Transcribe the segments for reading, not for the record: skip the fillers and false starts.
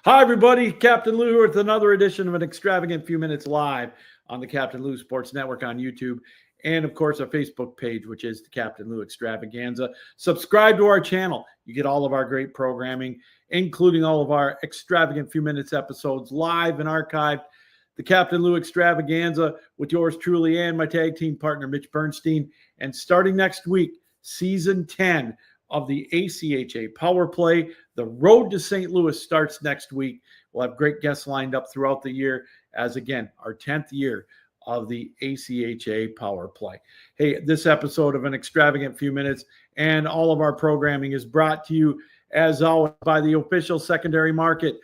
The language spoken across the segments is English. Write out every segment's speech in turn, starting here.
Hi, everybody. Captain Lou with another edition of an Extravagant Few Minutes live on the Captain Lou Sports Network on YouTube. And, of course, our Facebook page, which is the Captain Lou Extravaganza. Subscribe to our channel. You get all of our great programming, including all of our Extravagant Few Minutes episodes live and archived. The Captain Lou Extravaganza with yours truly and my tag team partner, Mitch Bernstein. And starting next week, Season 10 of the ACHA Power Play. The road to St. Louis starts next week. We'll have great guests lined up throughout the year as, again, our 10th year of the ACHA Power Play. Hey, this episode of an Extravagant Few Minutes and all of our programming is brought to you, as always, by the official secondary market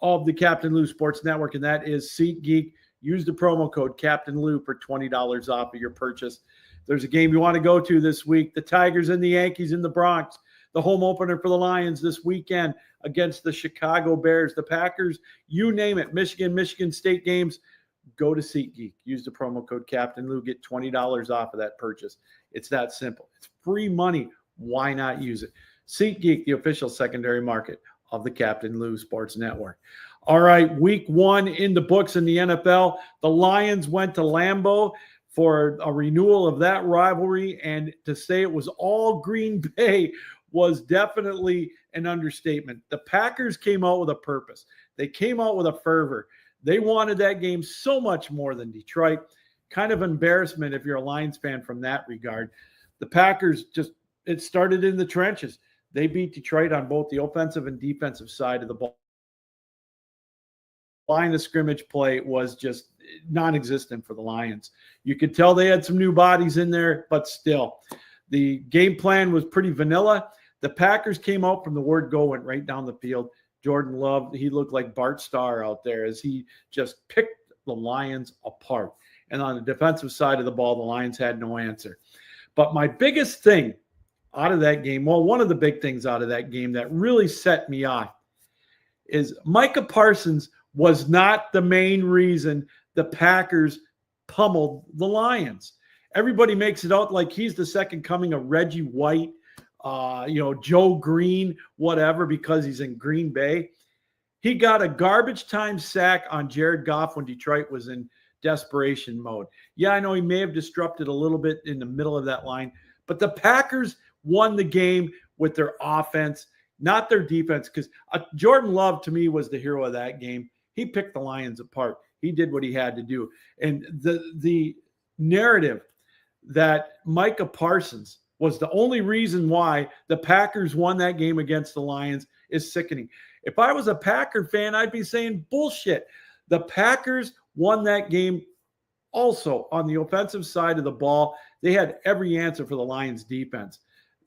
of the Captain Lou Sports Network, and that is SeatGeek. Use the promo code Captain Lou for $20 off of your purchase. There's a game you want to go to this week. The Tigers and the Yankees in the Bronx. The home opener for the Lions this weekend against the Chicago Bears. The Packers, you name it. Michigan State games. Go to SeatGeek. Use the promo code Captain Lou. Get $20 off of that purchase. It's that simple. It's free money. Why not use it? SeatGeek, the official secondary market of the Captain Lou Sports Network. All right, week one in the books in the NFL. The Lions went to Lambeau for a renewal of that rivalry, and to say it was all Green Bay was definitely an understatement. The Packers came out with a purpose. They came out with a fervor. They wanted that game so much more than Detroit. Kind of embarrassment if you're a Lions fan from that regard. The Packers it started in the trenches. They beat Detroit on both the offensive and defensive side of the ball. Line of scrimmage play was just non-existent for the Lions. You could tell they had some new bodies in there, but still. The game plan was pretty vanilla. The Packers came out from the word go, went right down the field. Jordan Love, he looked like Bart Starr out there as he just picked the Lions apart. And on the defensive side of the ball, the Lions had no answer. But my biggest thing out of that game, well, one of the big things out of that game that really set me off is Micah Parsons was not the main reason the Packers pummeled the Lions. Everybody makes it out like he's the second coming of Reggie White, Joe Green, whatever, because he's in Green Bay. He got a garbage time sack on Jared Goff when Detroit was in desperation mode. Yeah, I know he may have disrupted a little bit in the middle of that line, but the Packers won the game with their offense, not their defense, because Jordan Love, to me, was the hero of that game. He picked the Lions apart. He did what he had to do. And the narrative that Micah Parsons was the only reason why the Packers won that game against the Lions is sickening. If I was a Packer fan, I'd be saying bullshit. The Packers won that game also on the offensive side of the ball. They had every answer for the Lions defense.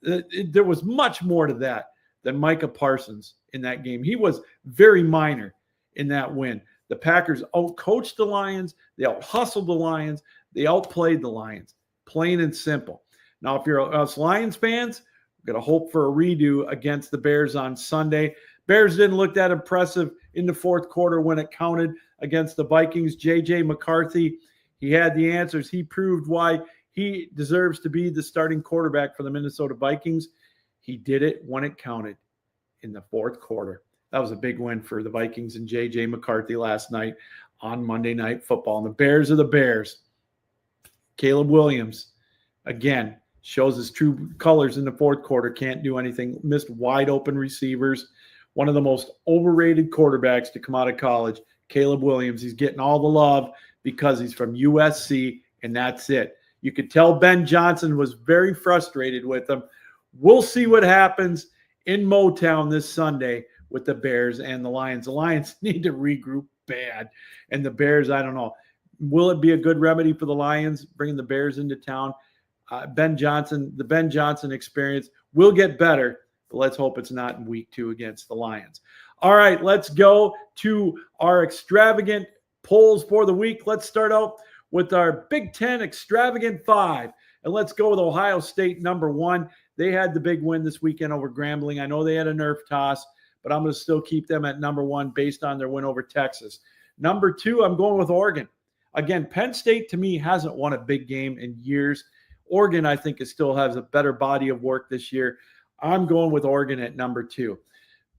There was much more to that than Micah Parsons in that game. He was very minor in that win. The Packers out-coached the Lions. They out-hustled the Lions. They outplayed the Lions, plain and simple. Now, if you're us Lions fans, we're going to hope for a redo against the Bears on Sunday. Bears didn't look that impressive in the fourth quarter when it counted against the Vikings. J.J. McCarthy, he had the answers. He proved why he deserves to be the starting quarterback for the Minnesota Vikings. He did it when it counted in the fourth quarter. That was a big win for the Vikings and J.J. McCarthy last night on Monday Night Football. And the Bears are the Bears. Caleb Williams, again, shows his true colors in the fourth quarter. Can't do anything. Missed wide open receivers. One of the most overrated quarterbacks to come out of college, Caleb Williams. He's getting all the love because he's from USC, and that's it. You could tell Ben Johnson was very frustrated with him. We'll see what happens in Motown this Sunday with the Bears and the Lions. The Lions need to regroup bad. And the Bears, I don't know. Will it be a good remedy for the Lions, bringing the Bears into town? The Ben Johnson experience will get better, but let's hope it's not in week 2 against the Lions. All right, let's go to our extravagant polls for the week. Let's start out with our Big Ten Extravagant 5. And let's go with Ohio State, number 1. They had the big win this weekend over Grambling. I know they had a Nerf toss, but I'm going to still keep them at number 1 based on their win over Texas. Number 2, I'm going with Oregon. Again, Penn State, to me, hasn't won a big game in years. Oregon, I think, still has a better body of work this year. I'm going with Oregon at number 2.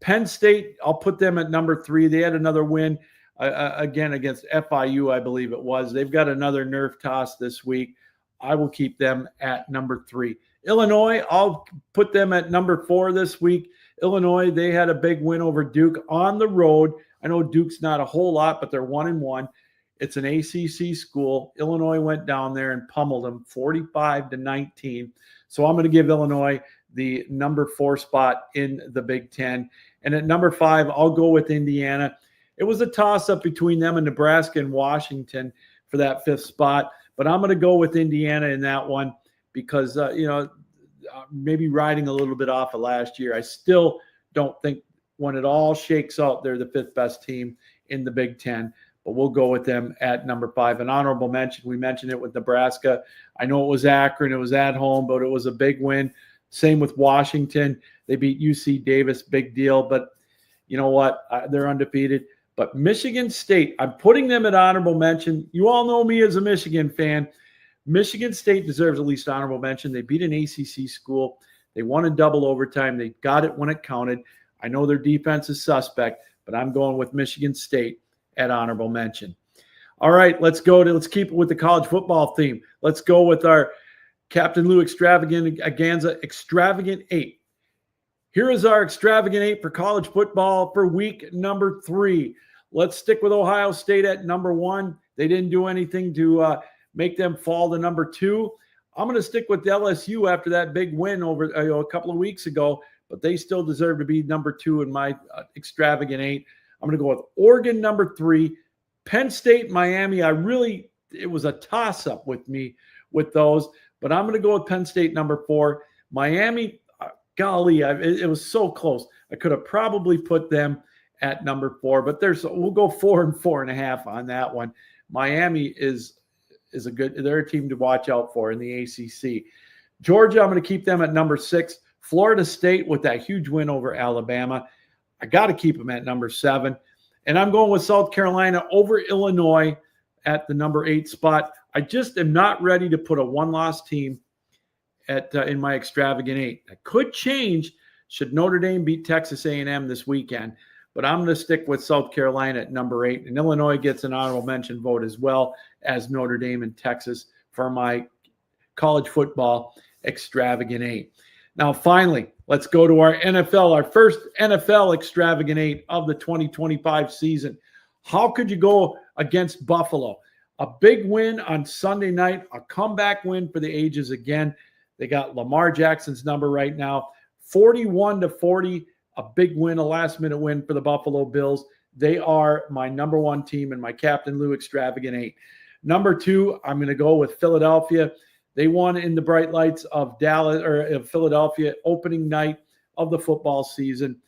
Penn State, I'll put them at number 3. They had another win again against FIU, I believe it was. They've got another nerve toss this week. I will keep them at number 3. Illinois, I'll put them at number 4 this week. Illinois, they had a big win over Duke on the road. I know Duke's not a whole lot, but they're 1-1. It's an ACC school. Illinois went down there and pummeled them 45-19. So I'm going to give Illinois the number 4 spot in the Big Ten. And at number 5, I'll go with Indiana. It was a toss-up between them and Nebraska and Washington for that 5th spot. But I'm going to go with Indiana in that one because, maybe riding a little bit off of last year. I still don't think when it all shakes out, they're the 5th best team in the Big Ten. But we'll go with them at number 5. An honorable mention, we mentioned it with Nebraska. I know it was Akron. It was at home, but it was a big win. Same with Washington. They beat UC Davis, big deal. But you know what? They're undefeated. But Michigan State, I'm putting them at honorable mention. You all know me as a Michigan fan. Michigan State deserves at least honorable mention. They beat an ACC school. They won in double overtime. They got it when it counted. I know their defense is suspect, but I'm going with Michigan State at honorable mention. All right, let's keep it with the college football theme. Let's go with our Captain Lou Extravaganza Extravagant 8. Here is our Extravagant 8 for college football for week number 3. Let's stick with Ohio State at number 1. They didn't do anything to make them fall to number 2. I'm going to stick with LSU after that big win over a couple of weeks ago, but they still deserve to be number 2 in my Extravagant 8. I'm going to go with Oregon number 3, Penn State, Miami. It was a toss-up with me with those, but I'm going to go with Penn State number 4. Miami, golly, it was so close. I could have probably put them at number 4, but we'll go 4 and 4.5 on that one. Miami is they're a team to watch out for in the ACC. Georgia, I'm going to keep them at number 6. Florida State with that huge win over Alabama. I got to keep them at number 7. And I'm going with South Carolina over Illinois at the number 8 spot. I just am not ready to put a one-loss team in my Extravagant 8. That could change should Notre Dame beat Texas A&M this weekend. But I'm going to stick with South Carolina at number 8. And Illinois gets an honorable mention vote as well as Notre Dame and Texas for my college football Extravagant 8. Now, finally, let's go to our NFL, our first NFL Extravagant 8 of the 2025 season. How could you go against Buffalo? A big win on Sunday night, a comeback win for the ages again. They got Lamar Jackson's number right now, 41-40, a big win, a last-minute win for the Buffalo Bills. They are my number 1 team in my Captain Lou Extravagant 8. Number 2, I'm going to go with Philadelphia. They won in the bright lights of Philadelphia, opening night of the football season.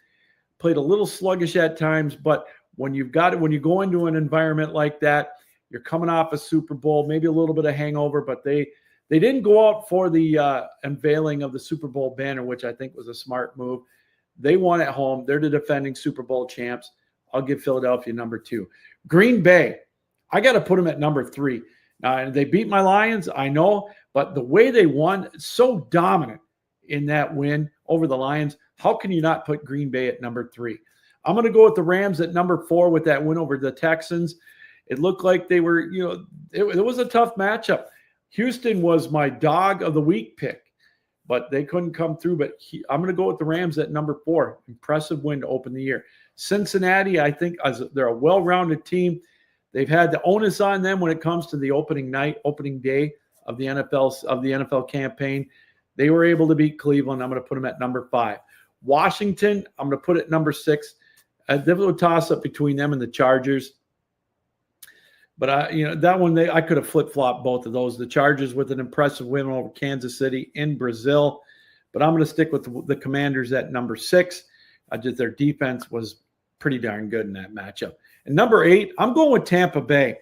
Played a little sluggish at times, but when you go into an environment like that, you're coming off a Super Bowl, maybe a little bit of hangover, but they didn't go out for the unveiling of the Super Bowl banner, which I think was a smart move. They won at home. They're the defending Super Bowl champs. I'll give Philadelphia number 2. Green Bay, I got to put them at number 3. Now, they beat my Lions, I know, but the way they won, so dominant in that win over the Lions, how can you not put Green Bay at number 3? I'm going to go with the Rams at number 4 with that win over the Texans. It looked like they were, it was a tough matchup. Houston was my dog of the week pick, but they couldn't come through. But I'm going to go with the Rams at number 4. Impressive win to open the year. Cincinnati, I think they're a well-rounded team. They've had the onus on them when it comes to the opening day of the NFL campaign. They were able to beat Cleveland. I'm going to put them at number 5. Washington, I'm going to put it number 6. A difficult toss-up between them and the Chargers. But that one, I could have flip-flopped both of those. The Chargers with an impressive win over Kansas City in Brazil. But I'm going to stick with the Commanders at number 6. Just their defense was pretty darn good in that matchup. And number 8, I'm going with Tampa Bay.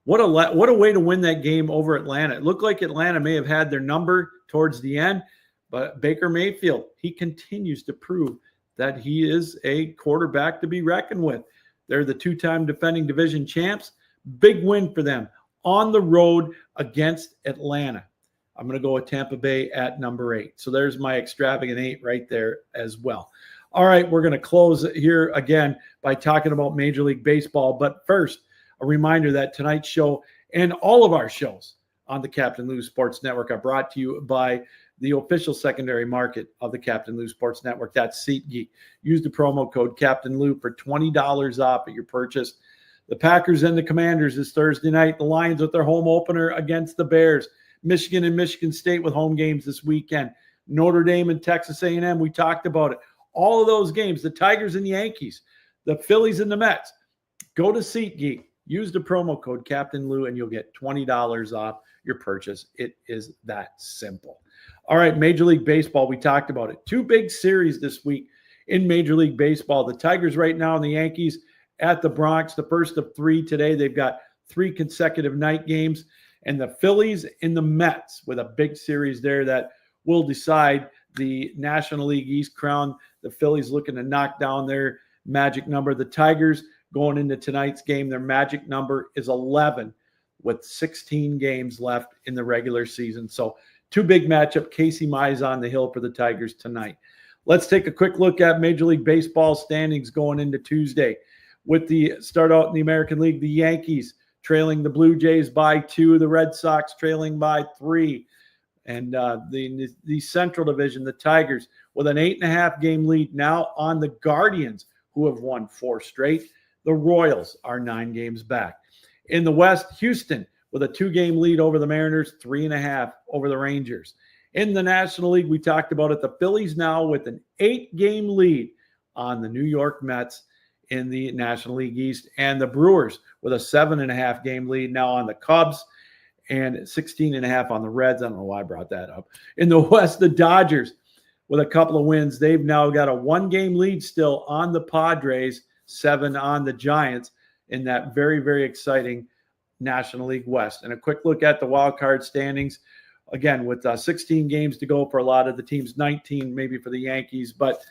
What a way to win that game over Atlanta. It looked like Atlanta may have had their number towards the end, but Baker Mayfield, he continues to prove that he is a quarterback to be reckoned with. They're the 2-time defending division champs. Big win for them on the road against Atlanta. I'm going to go with Tampa Bay at number 8. So there's my Extravagant 8 right there as well. All right, we're going to close here again by talking about Major League Baseball. But first, a reminder that tonight's show and all of our shows on the Captain Lou Sports Network are brought to you by the official secondary market of the Captain Lou Sports Network. That's SeatGeek. Use the promo code Captain Lou for $20 off at your purchase. The Packers and the Commanders is Thursday night. The Lions with their home opener against the Bears. Michigan and Michigan State with home games this weekend. Notre Dame and Texas A&M, we talked about it. All of those games, the Tigers and the Yankees, the Phillies and the Mets. Go to SeatGeek. Use the promo code Captain Lou and you'll get $20 off your purchase. It is that simple. All right, Major League Baseball, we talked about it. Two big series this week in Major League Baseball. The Tigers right now and the Yankees at the Bronx, the first of three today. They've got 3 consecutive night games. And the Phillies and the Mets with a big series there that will decide the National League East crown. The Phillies looking to knock down their magic number. The Tigers going into tonight's game, their magic number is 11 with 16 games left in the regular season. So two big matchup. Casey Mize on the hill for the Tigers tonight. Let's take a quick look at Major League Baseball standings going into Tuesday. With the start out in the American League, the Yankees trailing the Blue Jays by 2, the Red Sox trailing by 3. And the Central Division, the Tigers with an 8.5 game lead now on the Guardians, who have won 4 straight. The Royals are 9 games back. In the West, Houston with a 2-game lead over the Mariners, 3.5 over the Rangers. In the National League, we talked about it. The Phillies now with an 8-game lead on the New York Mets in the National League East, and the Brewers with a 7.5 game lead now on the Cubs and 16.5 on the Reds. I don't know why I brought that up. In the West, the Dodgers with a couple of wins. They've now got a 1-game lead still on the Padres, 7 on the Giants in that very, very exciting National League West. And a quick look at the wild card standings. Again, with 16 games to go for a lot of the teams, 19 maybe for the Yankees, but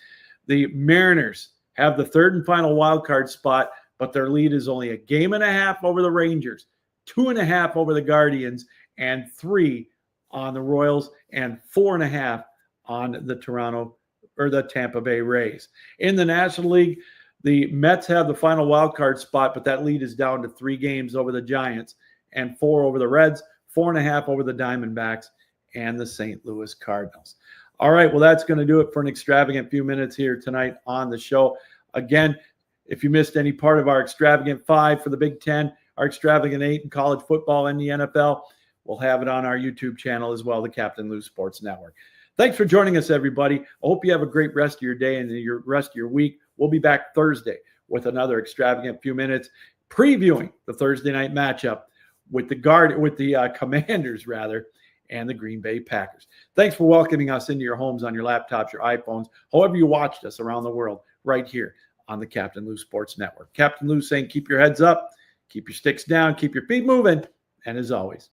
the Mariners have the third and final wild card spot, but their lead is only 1.5 games over the Rangers, 2.5 over the Guardians, and 3 on the Royals, and 4.5 on the Tampa Bay Rays. In the National League, the Mets have the final wild card spot, but that lead is down to 3 games over the Giants and 4 over the Reds, 4.5 over the Diamondbacks and the St. Louis Cardinals. All right, well, that's going to do it for an extravagant few minutes here tonight on the show. Again, if you missed any part of our extravagant 5 for the Big Ten, our extravagant 8 in college football and the NFL, we'll have it on our YouTube channel as well, the Captain Lou Sports Network. Thanks for joining us, everybody. I hope you have a great rest of your day and your rest of your week. We'll be back Thursday with another extravagant few minutes previewing the Thursday night matchup with the Commanders and the Green Bay Packers. Thanks for welcoming us into your homes, on your laptops, your iPhones, however you watched us around the world, right here on the Captain Lou Sports Network. Captain Lou saying keep your heads up, keep your sticks down, keep your feet moving, and as always,